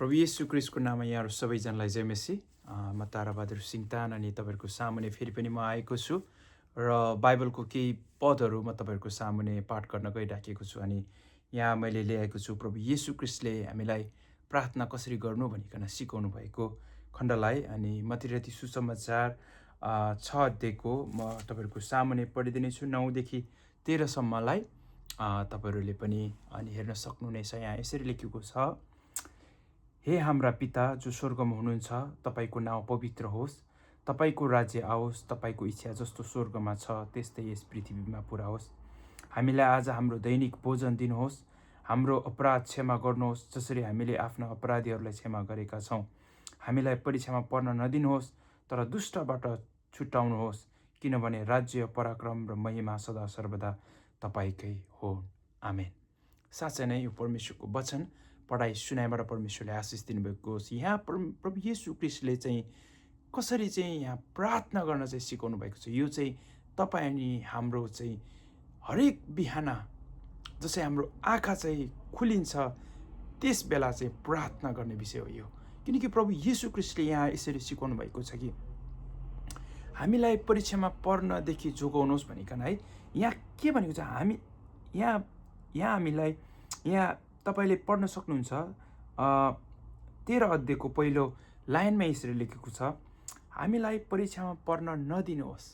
प्रभु येशू क्रिस्टको नाममा यहाँहरू सबैजनालाई जय मसी। म ताराबहादुर सिङतान अनि तपाईँहरूको सामुने फेरि पनि म आएको छु र बाइबलको केही पदहरू म तपाईँहरूको सामुने पाठ गर्न गइराखेको छु। अनि यहाँ मैले ल्याएको छु प्रभु येशू क्रिस्टले हामीलाई प्रार्थना कसरी गर्नु भनिकन सिकाउनु भएको खण्डलाई। अनि मतिर ती सुसमाचार 6 अध्यायको म तपाईँहरूको सामुने पढिदिनेछु 9 देखि 13 सम्मलाई तपाईँहरूले पनि अनि हेर्न सक्नुहुनेछ। यहाँ यसरी लेखेको छ, हे हाम्रा पिता जो स्वर्गमा हुनुहुन्छ, तपाईँको नाउँ पवित्र होस्, तपाईँको राज्य आओस्, तपाईँको इच्छा जस्तो स्वर्गमा छ त्यस्तै यस पृथ्वीमा पुरा होस्। हामीलाई आज हाम्रो दैनिक भोजन दिनुहोस्। हाम्रो अपराध क्षमा गर्नुहोस् जसरी हामीले आफ्ना अपराधीहरूलाई क्षमा गरेका छौँ। हामीलाई परीक्षामा पर्न नदिनुहोस् तर दुष्टबाट छुटाउनुहोस्, किनभने राज्य, पराक्रम र महिमा सदा सर्वदा तपाईँकै हो। आमेन। साँच्चै नै यो परमेश्वरको वचन पढाइ सुनाइबाट परमेश्वरले आशिष दिनुभएको होस्। यहाँ प्रभु येशू क्रिस्टले चाहिँ कसरी चाहिँ यहाँ प्रार्थना गर्न चाहिँ सिकाउनु भएको छ। यो चाहिँ तपाईँ अनि हाम्रो चाहिँ हरेक बिहान जसै हाम्रो आँखा चाहिँ खुलिन्छ त्यस बेला चाहिँ प्रार्थना गर्ने विषय हो यो। किनकि प्रभु येशू क्रिस्टले यहाँ यसरी सिकाउनु भएको छ कि हामीलाई परीक्षामा पर्नदेखि जोगाउनुहोस् भनिकन है। यहाँ के भनेको छ, हामी यहाँ हामीलाई यहाँ तपाईँले पढ्न सक्नुहुन्छ 13 अध्यायको पहिलो लाइनमा यसरी लेखेको छ, हामीलाई परीक्षामा पर्न नदिनुहोस्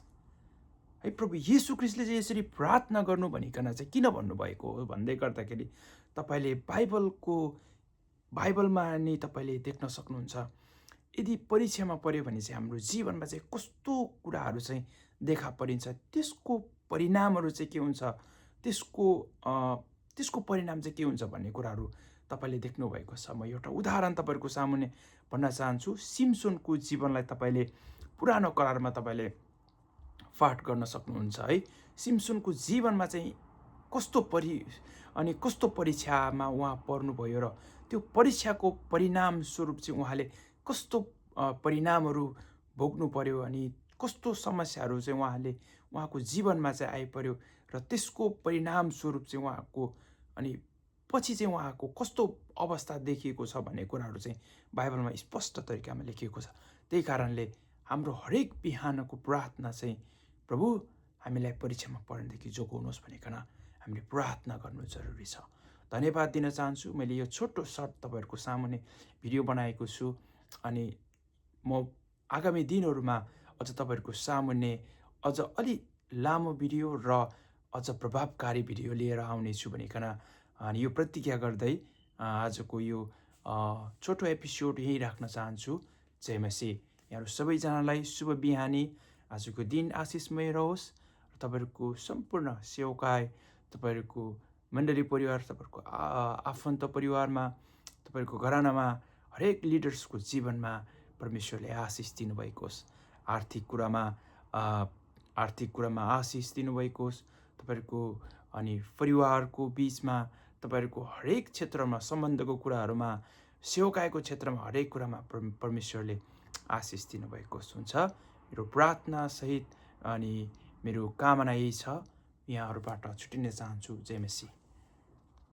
है। प्रभु येशू क्रिस्टले चाहिँ यसरी प्रार्थना गर्नु भनिकन चाहिँ किन भन्नुभएको हो भन्दै गर्दाखेरि तपाईँले बाइबलमा नै तपाईँले देख्न सक्नुहुन्छ, यदि परीक्षामा पर्यो भने चाहिँ हाम्रो जीवनमा चाहिँ कस्तो कुराहरू चाहिँ देखा परिन्छ, त्यसको परिणामहरू चाहिँ के हुन्छ, त्यसको परिणाम चाहिँ के हुन्छ भन्ने कुराहरू तपाईँले देख्नुभएको छ। म एउटा उदाहरण तपाईँहरूको सामुने भन्न चाहन्छु। सिम्सोनको जीवनलाई तपाईँले पुरानो करारमा तपाईँले पाठ गर्न सक्नुहुन्छ है। सिम्सोनको जीवनमा चाहिँ कस्तो परीक्षामा उहाँ पर्नुभयो र त्यो परीक्षाको परिणाम स्वरूप चाहिँ उहाँले कस्तो परिणामहरू भोग्नु पर्यो अनि कस्तो समस्याहरू चाहिँ उहाँको जीवनमा चाहिँ आइपर्यो र त्यसको परिणाम स्वरूप चाहिँ उहाँको अनि पछि चाहिँ उहाँको कस्तो अवस्था देखिएको छ भन्ने कुराहरू चाहिँ बाइबलमा स्पष्ट तरिकामा लेखिएको छ। त्यही कारणले हाम्रो हरेक बिहानको प्रार्थना चाहिँ प्रभु हामीलाई परीक्षामा पर्नदेखि जोगाउनुहोस् भनिकन हामीले प्रार्थना गर्नु जरुरी छ। धन्यवाद दिन चाहन्छु। मैले यो छोटो सर्ट तपाईँहरूको सामुने भिडियो बनाएको छु अनि म आगामी दिनहरूमा अझ तपाईँहरूको सामुने अझ अलि लामो भिडियो र अझ प्रभावकारी भिडियो लिएर आउनेछु भनिकन अनि यो प्रतिज्ञा गर्दै आजको यो छोटो एपिसोड यहीँ राख्न चाहन्छु। जय मसी। यहाँहरू सबैजनालाई शुभ बिहानी, आजको दिन आशिषमय रहोस् र तपाईँहरूको सम्पूर्ण सेवकाय, तपाईँहरूको मण्डली परिवार, तपाईँहरूको आफन्त परिवारमा, तपाईँहरूको घरानामा हरेक लिडर्सको जीवनमा परमेश्वरले आशिष दिनुभएको होस्। आर्थिक कुरामा आशिष दिनुभएको होस्। तपाईँहरूको अनि परिवारको बिचमा, तपाईँहरूको हरेक क्षेत्रमा, सम्बन्धको कुराहरूमा, सेवकायको क्षेत्रमा, हरेक कुरामा परमेश्वरले आशिष दिनुभएको हुन्छ। मेरो प्रार्थना सहित अनि मेरो कामना यही छ। यहाँहरूबाट छुटिन चाहन्छु। जय मसी।